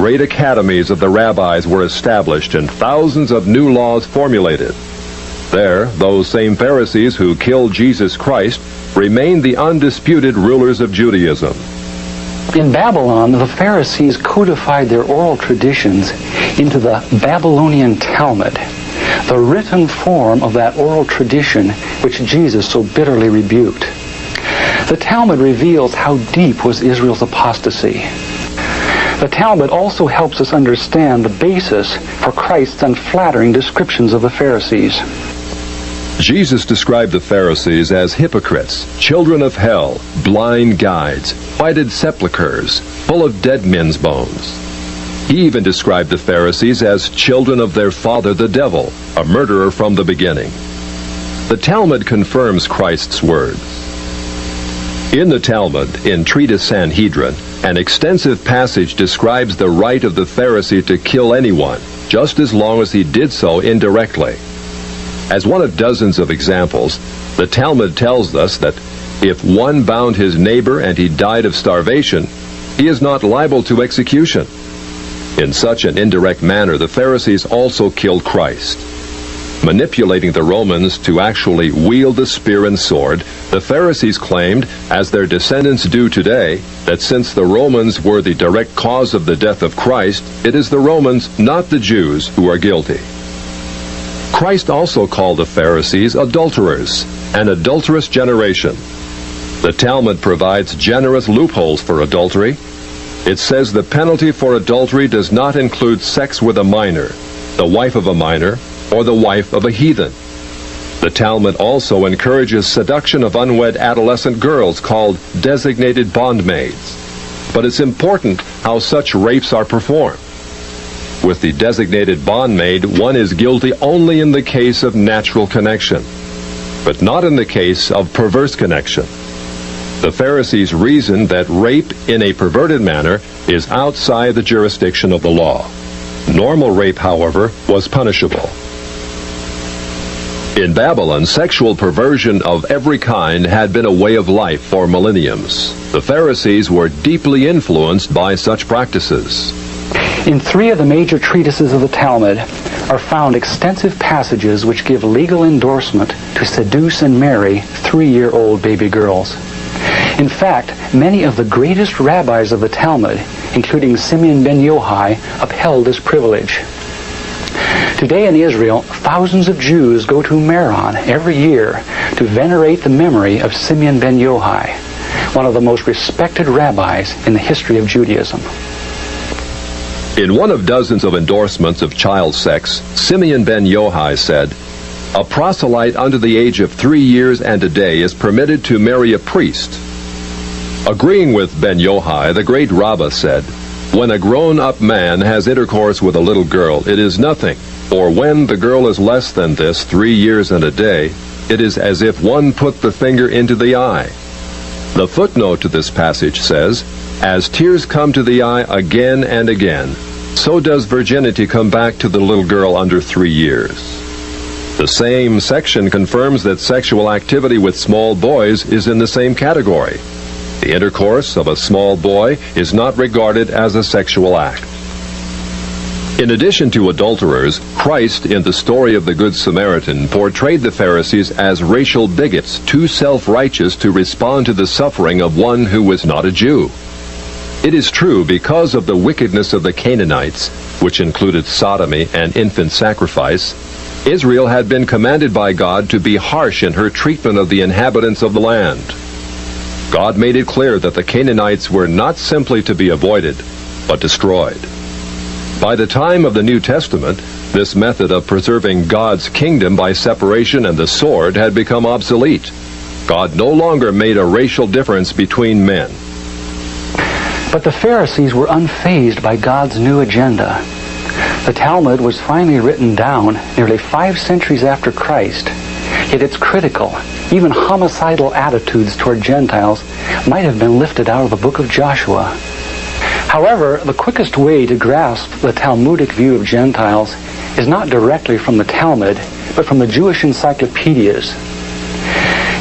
great academies of the rabbis were established and thousands of new laws formulated. There, those same Pharisees who killed Jesus Christ remained the undisputed rulers of Judaism. In Babylon, the Pharisees codified their oral traditions into the Babylonian Talmud, the written form of that oral tradition which Jesus so bitterly rebuked. The Talmud reveals how deep was Israel's apostasy. The Talmud also helps us understand the basis for Christ's unflattering descriptions of the Pharisees. Jesus described the Pharisees as hypocrites, children of hell, blind guides, whited sepulchres, full of dead men's bones. He even described the Pharisees as children of their father the devil, a murderer from the beginning. The Talmud confirms Christ's words. In the Talmud, in Treatise Sanhedrin, an extensive passage describes the right of the Pharisee to kill anyone, just as long as he did so indirectly. As one of dozens of examples, the Talmud tells us that if one bound his neighbor and he died of starvation, he is not liable to execution. In such an indirect manner, the Pharisees also killed Christ. Manipulating the Romans to actually wield the spear and sword, the Pharisees claimed, as their descendants do today, that since the Romans were the direct cause of the death of Christ, it is the Romans, not the Jews, who are guilty. Christ also called the Pharisees adulterers, an adulterous generation. The Talmud provides generous loopholes for adultery. It says the penalty for adultery does not include sex with a minor, the wife of a minor, or the wife of a heathen. The Talmud also encourages seduction of unwed adolescent girls called designated bondmaids. But it's important how such rapes are performed. With the designated bondmaid, one is guilty only in the case of natural connection, but not in the case of perverse connection. The Pharisees reasoned that rape in a perverted manner is outside the jurisdiction of the law. Normal rape, however, was punishable. In Babylon, sexual perversion of every kind had been a way of life for millenniums. The Pharisees were deeply influenced by such practices. In 3 of the major treatises of the Talmud are found extensive passages which give legal endorsement to seduce and marry 3-year-old baby girls. In fact, many of the greatest rabbis of the Talmud, including Simeon ben Yochai, upheld this privilege. Today in Israel, thousands of Jews go to Meron every year to venerate the memory of Simeon ben Yochai, one of the most respected rabbis in the history of Judaism. In one of dozens of endorsements of child sex, Simeon ben Yochai said, "A proselyte under the age of 3 years and a day is permitted to marry a priest." Agreeing with ben Yochai, the great Rabbah said, "When a grown-up man has intercourse with a little girl, it is nothing, for when the girl is less than this 3 years and a day, it is as if one put the finger into the eye." The footnote to this passage says, "As tears come to the eye again and again, so does virginity come back to the little girl under 3 years." The same section confirms that sexual activity with small boys is in the same category. The intercourse of a small boy is not regarded as a sexual act. In addition to adulterers, Christ, in the story of the Good Samaritan, portrayed the Pharisees as racial bigots, too self-righteous to respond to the suffering of one who was not a Jew. It is true, because of the wickedness of the Canaanites, which included sodomy and infant sacrifice, Israel had been commanded by God to be harsh in her treatment of the inhabitants of the land. God made it clear that the Canaanites were not simply to be avoided, but destroyed. By the time of the New Testament, this method of preserving God's kingdom by separation and the sword had become obsolete. God no longer made a racial difference between men. But the Pharisees were unfazed by God's new agenda. The Talmud was finally written down nearly 5 centuries after Christ, yet its critical, even homicidal attitudes toward Gentiles might have been lifted out of the book of Joshua. However, the quickest way to grasp the Talmudic view of Gentiles is not directly from the Talmud, but from the Jewish encyclopedias.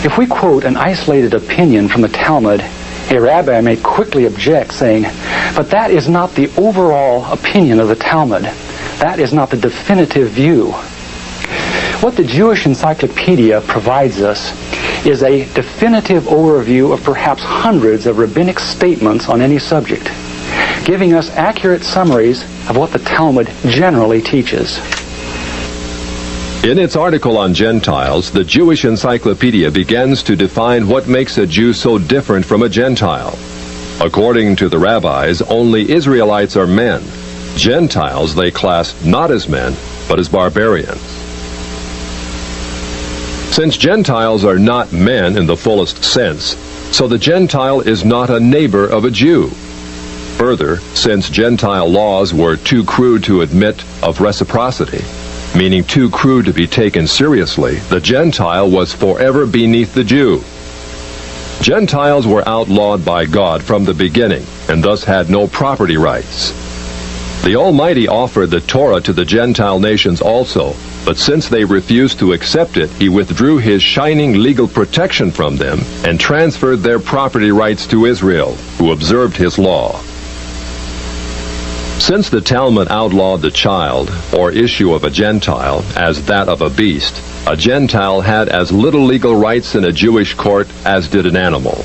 If we quote an isolated opinion from the Talmud, A rabbi may quickly object, saying, "But that is not the overall opinion of the Talmud. That is not the definitive view." What the Jewish Encyclopedia provides us is a definitive overview of perhaps hundreds of rabbinic statements on any subject, giving us accurate summaries of what the Talmud generally teaches. In its article on Gentiles, the Jewish Encyclopedia begins to define what makes a Jew so different from a Gentile. According to the rabbis, only Israelites are men. Gentiles they class not as men, but as barbarians. Since Gentiles are not men in the fullest sense, so the Gentile is not a neighbor of a Jew. Further, since Gentile laws were too crude to admit of reciprocity, meaning too crude to be taken seriously, the Gentile was forever beneath the Jew. Gentiles were outlawed by God from the beginning, and thus had no property rights. The Almighty offered the Torah to the Gentile nations also, but since they refused to accept it, He withdrew His shining legal protection from them and transferred their property rights to Israel, who observed His law. Since the Talmud outlawed the child, or issue of a Gentile, as that of a beast, a Gentile had as little legal rights in a Jewish court as did an animal.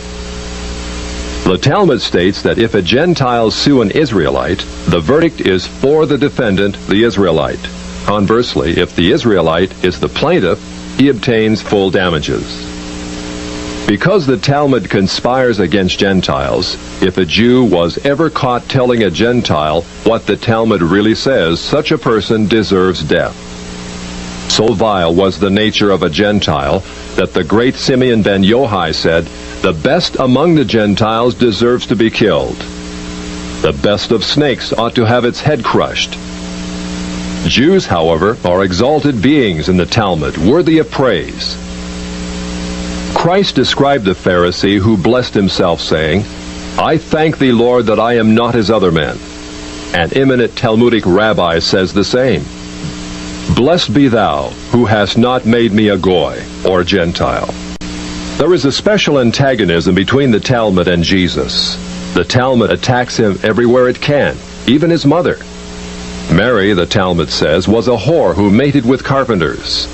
The Talmud states that if a Gentile sue an Israelite, the verdict is for the defendant, the Israelite. Conversely, if the Israelite is the plaintiff, he obtains full damages. Because the Talmud conspires against Gentiles, if a Jew was ever caught telling a Gentile what the Talmud really says, such a person deserves death. So vile was the nature of a Gentile that the great Simeon ben Yohai said, "The best among the Gentiles deserves to be killed. The best of snakes ought to have its head crushed." Jews, however, are exalted beings in the Talmud, worthy of praise. Christ described the Pharisee who blessed himself, saying, "I thank thee, Lord, that I am not as other men." An eminent Talmudic rabbi says the same. "Blessed be thou, who hast not made me a Goy, or Gentile." There is a special antagonism between the Talmud and Jesus. The Talmud attacks him everywhere it can, even his mother. Mary, the Talmud says, was a whore who mated with carpenters.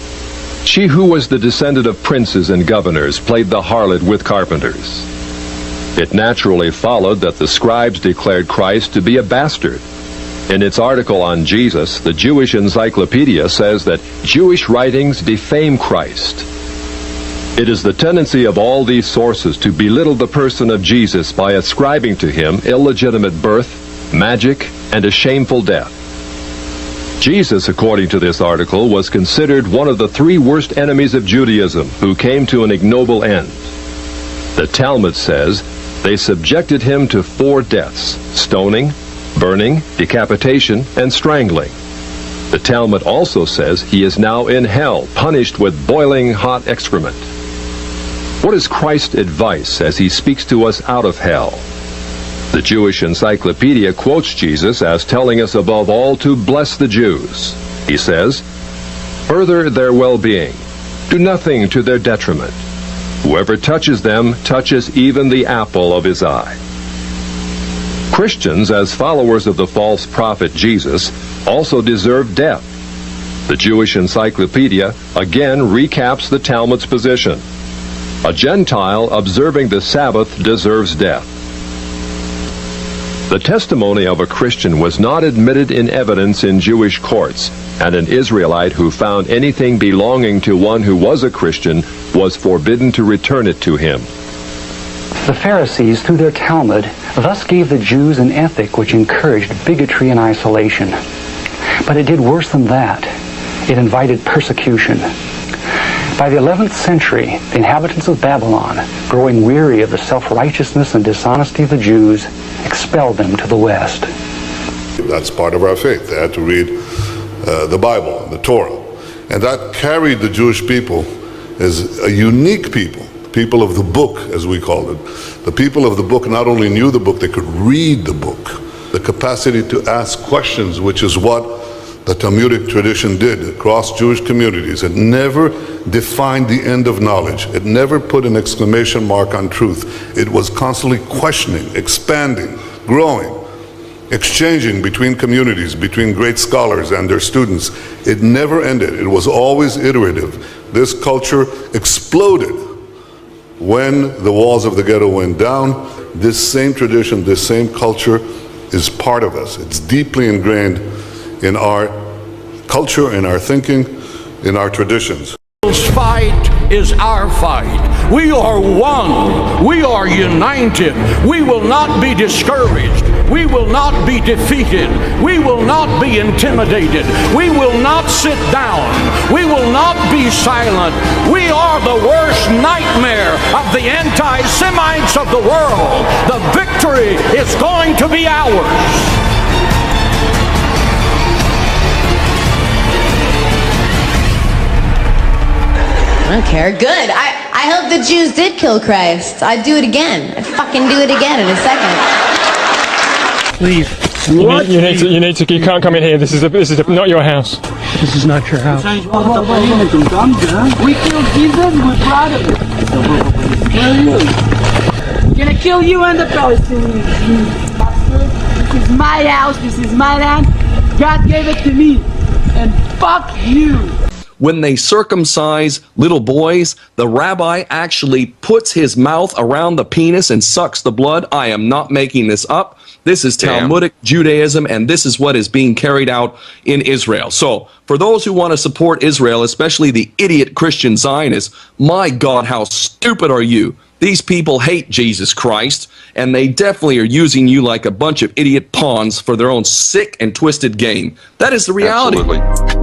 She who was the descendant of princes and governors played the harlot with carpenters. It naturally followed that the scribes declared Christ to be a bastard. In its article on Jesus, the Jewish Encyclopedia says that Jewish writings defame Christ. It is the tendency of all these sources to belittle the person of Jesus by ascribing to him illegitimate birth, magic, and a shameful death. Jesus, according to this article, was considered one of the three worst enemies of Judaism who came to an ignoble end. The Talmud says they subjected him to 4 deaths: stoning, burning, decapitation, and strangling. The Talmud also says he is now in hell, punished with boiling hot excrement. What is Christ's advice as he speaks to us out of hell? The Jewish Encyclopedia quotes Jesus as telling us above all to bless the Jews. He says, "Further their well-being. Do nothing to their detriment. Whoever touches them touches even the apple of his eye." Christians, as followers of the false prophet Jesus, also deserve death. The Jewish Encyclopedia again recaps the Talmud's position. A Gentile observing the Sabbath deserves death. The testimony of a Christian was not admitted in evidence in Jewish courts, and an Israelite who found anything belonging to one who was a Christian was forbidden to return it to him. The Pharisees, through their Talmud, thus gave the Jews an ethic which encouraged bigotry and isolation. But it did worse than that. It invited persecution. By the 11th century, the inhabitants of Babylon, growing weary of the self-righteousness and dishonesty of the Jews, expelled them to the West. That's part of our faith. They had to read the Bible, the Torah. And that carried the Jewish people as a unique people, people of the book, as we called it. The people of the book not only knew the book, they could read the book. The capacity to ask questions, which is what the Talmudic tradition did across Jewish communities. It never defined the end of knowledge. It never put an exclamation mark on truth. It was constantly questioning, expanding, growing, exchanging between communities, between great scholars and their students. It never ended. It was always iterative. This culture exploded when the walls of the ghetto went down. This same tradition, this same culture is part of us. It's deeply ingrained in our culture, in our thinking, in our traditions. This fight is our fight. We are one. We are united. We will not be discouraged. We will not be defeated. We will not be intimidated. We will not sit down. We will not be silent. We are the worst nightmare of the anti-Semites of the world. The victory is going to be ours. I don't care. Good. I hope the Jews did kill Christ. I'd do it again. I'd fucking do it again in a second. Please. You need to. You can't come in here. This is not your house. This is not your house. We killed Jesus. We brought him. Where are you? We're gonna kill you and the Palestinians. You bastard. This is my house. This is my land. God gave it to me. And fuck you. When they circumcise little boys, the rabbi actually puts his mouth around the penis and sucks the blood. I am not making this up. This is Talmudic Judaism, and this is what is being carried out in Israel. So, for those who want to support Israel, especially the idiot Christian Zionists, my God, how stupid are you? These people hate Jesus Christ, and they definitely are using you like a bunch of idiot pawns for their own sick and twisted game. That is the reality. Absolutely.